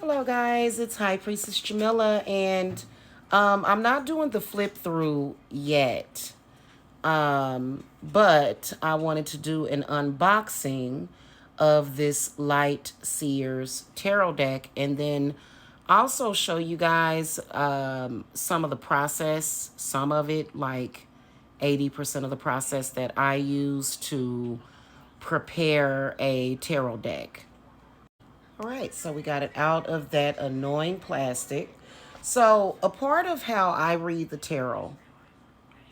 Hello guys, it's High Priestess Jamila, and I'm not doing the flip through yet, but I wanted to do an unboxing of this light Seers tarot deck, and then also show you guys some of the process, some of it, like 80% of the process that I use to prepare a tarot deck. All right, so we got it out of that annoying plastic. So a part of how I read the tarot,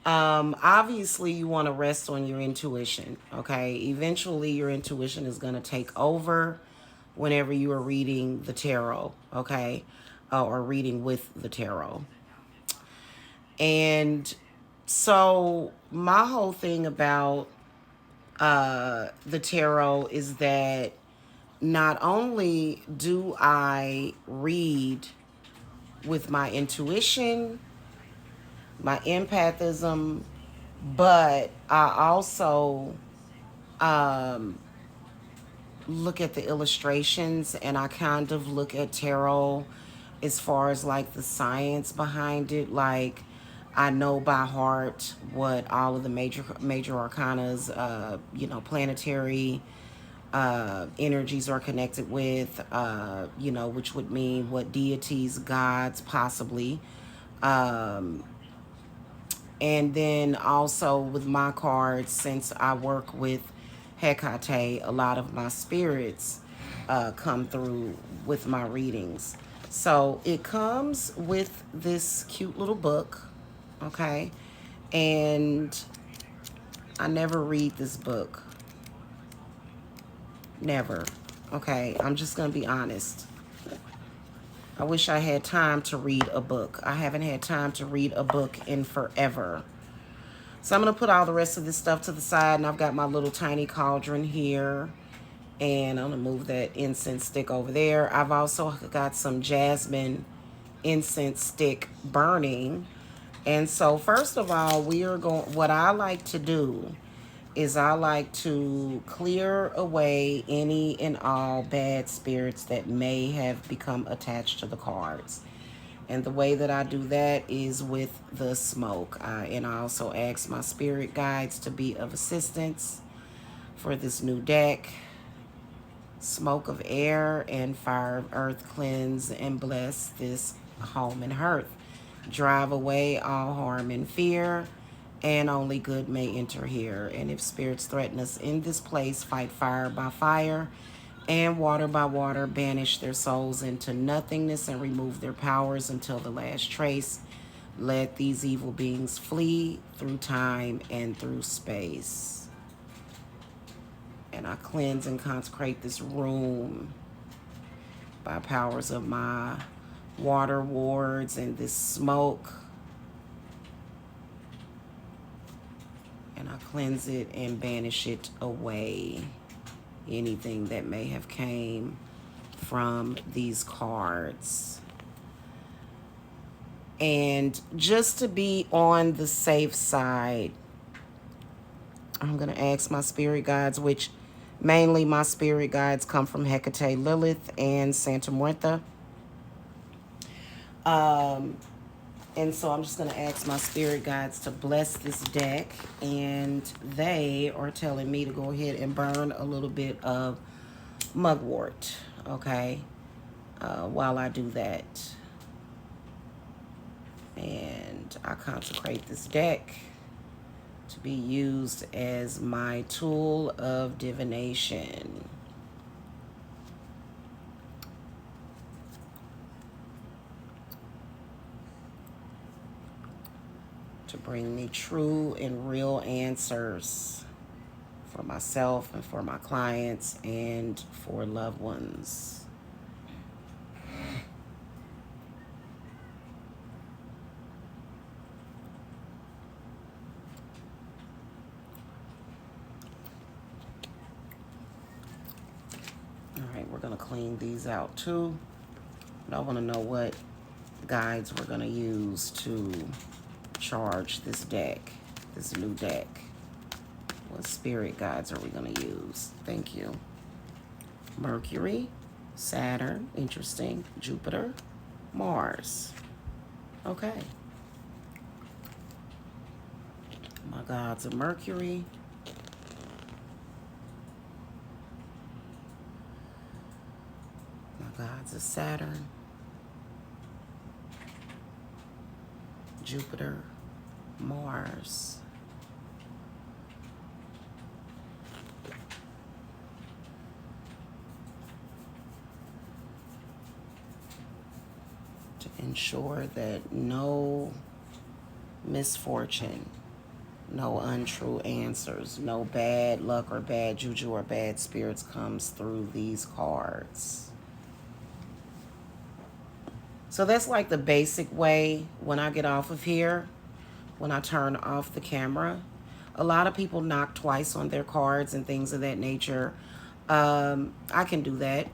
obviously you want to rest on your intuition, okay? Eventually your intuition is going to take over whenever you are reading the tarot, okay? Or reading with the tarot. And so my whole thing about the tarot is that not only do I read with my intuition, my empathism, but I also look at the illustrations, and I kind of look at tarot as far as like the science behind it. Like, I know by heart what all of the major arcanas, planetary energies are connected with, which would mean what deities, gods, possibly. Um, and then also with my cards, since I work with Hecate, a lot of my spirits come through with my readings. So it comes with this cute little book, okay? And I never read this book. Never. Okay, I'm just going to be honest. I wish I had time to read a book. I haven't had time to read a book in forever. So I'm going to put all the rest of this stuff to the side, and I've got my little tiny cauldron here. And I'm going to move that incense stick over there. I've also got some jasmine incense stick burning. And so first of all, what I like to do is I like to clear away any and all bad spirits that may have become attached to the cards. And the way that I do that is with the smoke. And I also ask my spirit guides to be of assistance for this new deck. Smoke of air and fire of earth, cleanse and bless this home and hearth. Drive away all harm and fear, and only good may enter here. And if spirits threaten us in this place, fight fire by fire and water by water, banish their souls into nothingness and remove their powers until the last trace. Let these evil beings flee through time and through space. And I cleanse and consecrate this room by powers of my water wards and this smoke. And I cleanse it and banish it away. Anything that may have came from these cards. And just to be on the safe side, I'm going to ask my spirit guides, which mainly my spirit guides come from Hecate, Lilith, and Santa Muerta. And so I'm just going to ask my spirit guides to bless this deck. And they are telling me to go ahead and burn a little bit of mugwort, okay, while I do that. And I consecrate this deck to be used as my tool of divination. To bring me true and real answers for myself and for my clients and for loved ones. All right, we're going to clean these out too. But I want to know what guides we're going to use to charge this deck, this new deck. What spirit guides are we going to use? Thank you. Mercury, Saturn, interesting. Jupiter, Mars. Okay. My gods of Mercury. My gods of Saturn. Jupiter, Mars. To ensure that no misfortune, no untrue answers, no bad luck or bad juju or bad spirits comes through these cards. So that's like the basic way when I get off of here, when I turn off the camera. A lot of people knock twice on their cards and things of that nature. I can do that.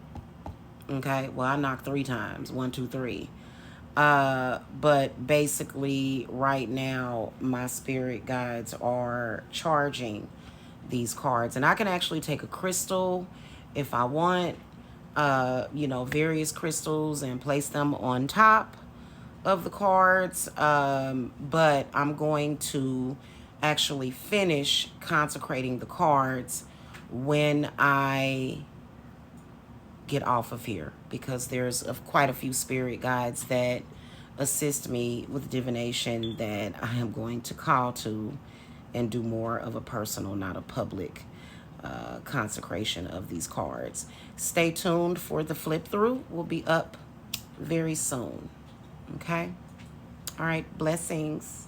Okay, well, I knock 3 times. 1, 2, 3. But basically right now my spirit guides are charging these cards, and I can actually take a crystal if I want, you know, various crystals, and place them on top of the cards. But I'm going to actually finish consecrating the cards when I get off of here, because there's quite a few spirit guides that assist me with divination that I am going to call to and do more of a personal, not a public consecration of these cards. Stay tuned for the flip through. We'll be up very soon. Okay? All right. Blessings.